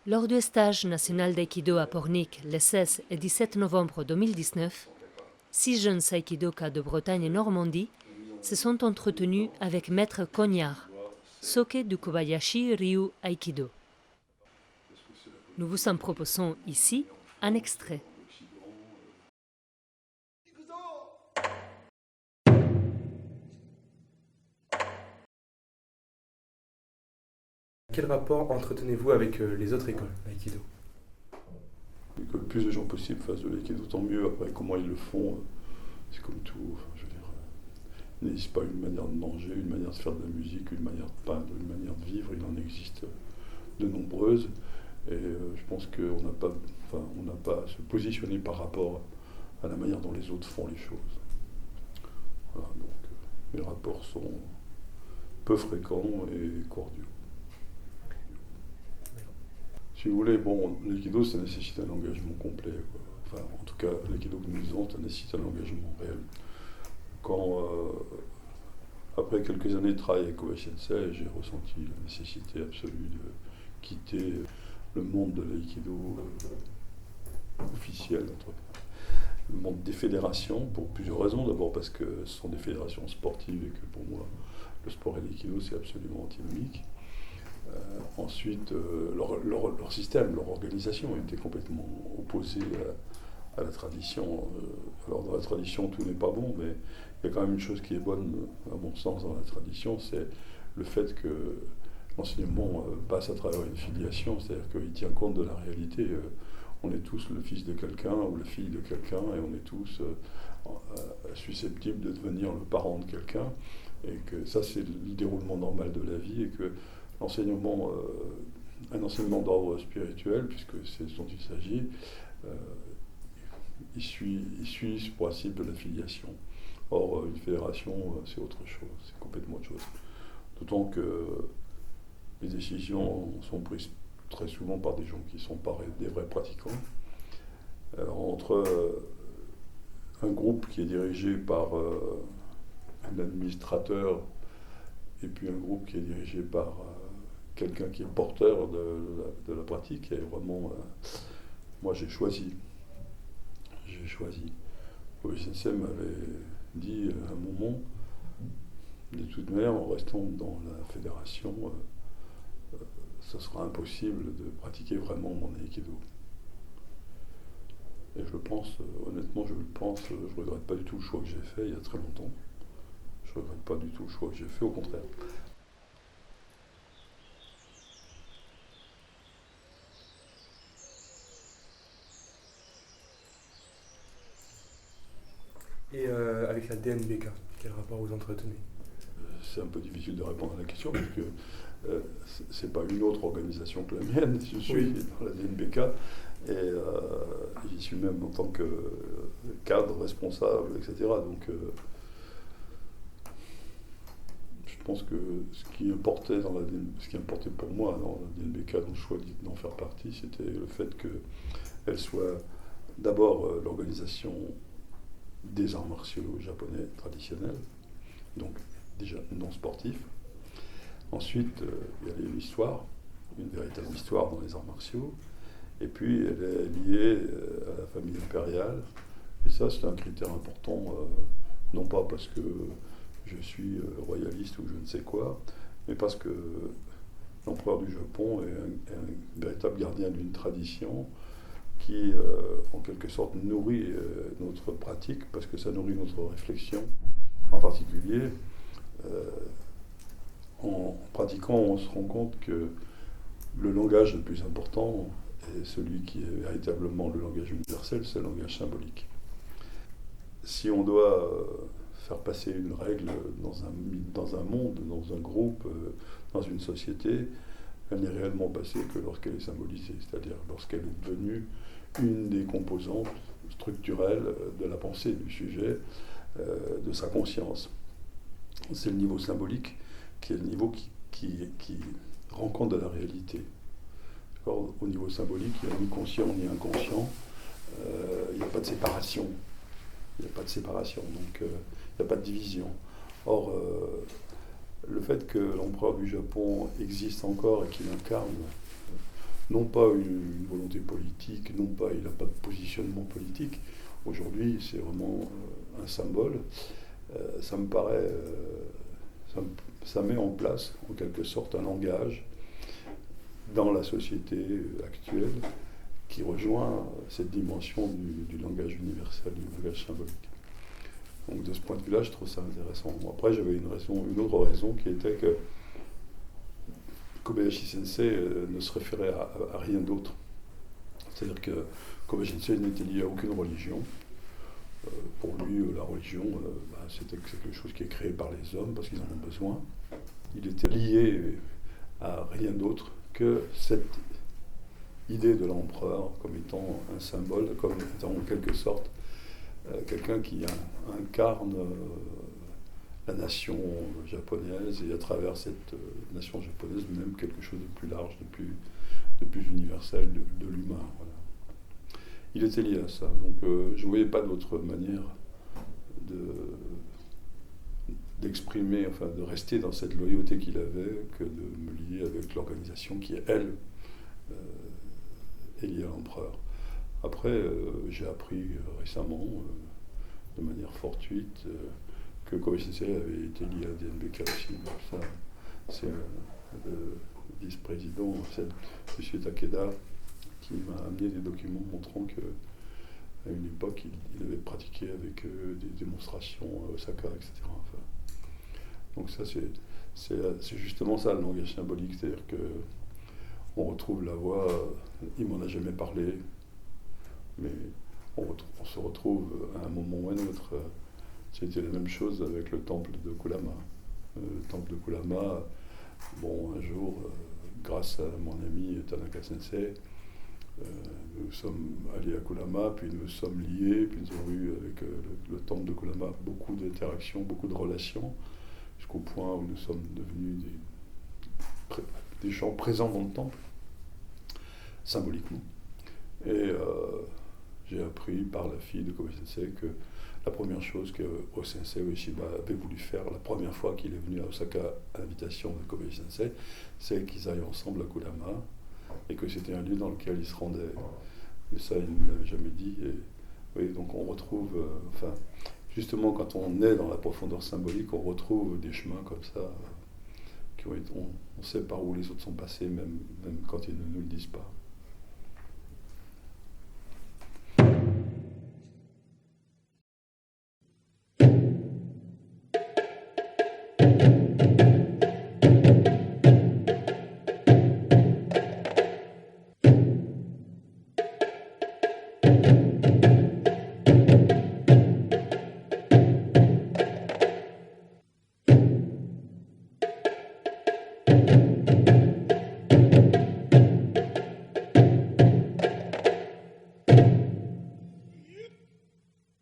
Lors du stage national d'aïkido à Pornic les 16 et 17 novembre 2019, 6 jeunes aïkidokas de Bretagne et Normandie se sont entretenus avec Maître Cognard, Soke du Kobayashi Ryu Aikido. Nous vous en proposons ici un extrait. Quel rapport entretenez-vous avec les autres écoles d'aïkido? Que le plus de gens possible fassent de l'aïkido, tant mieux. Après, comment ils le font, c'est comme tout. Enfin, je veux dire, il n'existe pas une manière de manger, une manière de faire de la musique, une manière de peindre, une manière de vivre. Il en existe de nombreuses. Et je pense qu'on n'a pas à se positionner par rapport à la manière dont les autres font les choses. Voilà, donc mes rapports sont peu fréquents et cordiaux. Si vous voulez, bon, l'aïkido, ça nécessite un engagement complet, quoi. Enfin, en tout cas, l'aïkido que nous faisons, ça nécessite un engagement réel. Quand, après quelques années de travail avec Kobayashi Sensei, j'ai ressenti la nécessité absolue de quitter le monde de l'aïkido officiel, le monde des fédérations, pour plusieurs raisons. D'abord parce que ce sont des fédérations sportives et que pour moi, le sport et l'aïkido, c'est absolument antinomique. Ensuite, leur système, leur organisation était complètement opposée à la tradition. Alors dans la tradition, tout n'est pas bon, mais il y a quand même une chose qui est bonne, à mon sens, dans la tradition, c'est le fait que l'enseignement passe à travers une filiation, c'est-à-dire qu'il tient compte de la réalité. On est tous le fils de quelqu'un ou la fille de quelqu'un, et on est tous susceptibles de devenir le parent de quelqu'un, et que ça, c'est le déroulement normal de la vie, et que l'enseignement, un enseignement d'ordre spirituel, puisque c'est ce dont il s'agit, il suit ce principe de l'affiliation. Or, une fédération, c'est autre chose, c'est complètement autre chose. D'autant que les décisions sont prises très souvent par des gens qui ne sont pas des vrais pratiquants. Alors, entre un groupe qui est dirigé par un administrateur et puis un groupe qui est dirigé par quelqu'un qui est porteur de la pratique, et vraiment, moi j'ai choisi. Kobayashi Sensei m'avait dit à un moment, de toute manière, en restant dans la fédération, ce sera impossible de pratiquer vraiment mon aïkido. Et je le pense, honnêtement, je ne regrette pas du tout le choix que j'ai fait il y a très longtemps. Je ne regrette pas du tout le choix que j'ai fait, au contraire. Et avec la DNBK, quel rapport vous entretenez? C'est un peu difficile de répondre à la question parce que c'est pas une autre organisation que la mienne. Je suis dans la DNBK et j'y suis même en tant que cadre responsable, etc. Donc je pense que ce qui importait pour moi dans la DNBK, dans le choix d'en faire partie, c'était le fait qu'elle soit d'abord l'organisation des arts martiaux japonais traditionnels, donc déjà non sportifs. Ensuite, il y a l'histoire, une véritable histoire dans les arts martiaux, et puis elle est liée à la famille impériale, et ça c'est un critère important, non pas parce que je suis royaliste ou je ne sais quoi, mais parce que l'empereur du Japon est un véritable gardien d'une tradition qui, en quelque sorte, nourrit notre pratique, parce que ça nourrit notre réflexion. En particulier, en pratiquant, on se rend compte que le langage le plus important, et celui qui est véritablement le langage universel, c'est le langage symbolique. Si on doit faire passer une règle dans un monde, dans un groupe, dans une société, elle n'est réellement passée que lorsqu'elle est symbolisée, c'est-à-dire lorsqu'elle est devenue une des composantes structurelles de la pensée du sujet, de sa conscience. C'est le niveau symbolique qui est le niveau qui rend compte de la réalité. Au niveau symbolique, il n'y a ni conscient ni inconscient, il n'y a pas de séparation. Donc il n'y a pas de division. Or, le fait que l'empereur du Japon existe encore et qu'il incarne non pas une volonté politique, non pas il n'a pas de positionnement politique. Aujourd'hui, c'est vraiment un symbole. Ça me paraît, ça met en place en quelque sorte un langage dans la société actuelle qui rejoint cette dimension du langage universel, du langage symbolique. Donc de ce point de vue-là, je trouve ça intéressant. Bon, après, j'avais une autre raison qui était que Kobayashi Sensei ne se référait à rien d'autre. C'est-à-dire que Kobayashi Sensei n'était lié à aucune religion. Pour lui, la religion, c'est quelque chose qui est créé par les hommes parce qu'ils en ont besoin. Il était lié à rien d'autre que cette idée de l'empereur comme étant un symbole, comme étant en quelque sorte quelqu'un qui incarne la nation japonaise et à travers cette nation japonaise même quelque chose de plus large, de plus universel, de l'humain. Voilà. Il était lié à ça, donc je ne voyais pas d'autre manière d'exprimer, enfin de rester dans cette loyauté qu'il avait que de me lier avec l'organisation qui, elle, est liée à l'empereur. Après, j'ai appris récemment, de manière fortuite, que Kobayashi Sensei avait été lié à DNBK aussi. Ça, c'est le vice-président, c'est M. Takeda, qui m'a amené des documents montrant qu'à une époque, il avait pratiqué avec des démonstrations à Osaka, etc. Enfin, donc ça, c'est justement ça le langage symbolique, c'est-à-dire qu'on retrouve la voix, il m'en a jamais parlé, mais on se retrouve à un moment ou à un autre. C'était la même chose avec le temple de Kurama. Le temple de Kurama, bon, un jour, grâce à mon ami Tanaka Sensei, nous sommes allés à Kurama, puis nous sommes liés, puis nous avons eu avec le temple de Kurama beaucoup d'interactions, beaucoup de relations, jusqu'au point où nous sommes devenus des gens présents dans le temple, symboliquement. Et j'ai appris par la fille de Kobayashi Sensei que la première chose que Sensei Ueshiba avait voulu faire, la première fois qu'il est venu à Osaka à l'invitation de Kobayashi Sensei, c'est qu'ils aillent ensemble à Kurama, et que c'était un lieu dans lequel ils se rendaient. Mais ça, il ne l'avait jamais dit. Et, oui, donc on retrouve, enfin, justement, quand on est dans la profondeur symbolique, on retrouve des chemins comme ça, on sait par où les autres sont passés, même quand ils ne nous le disent pas.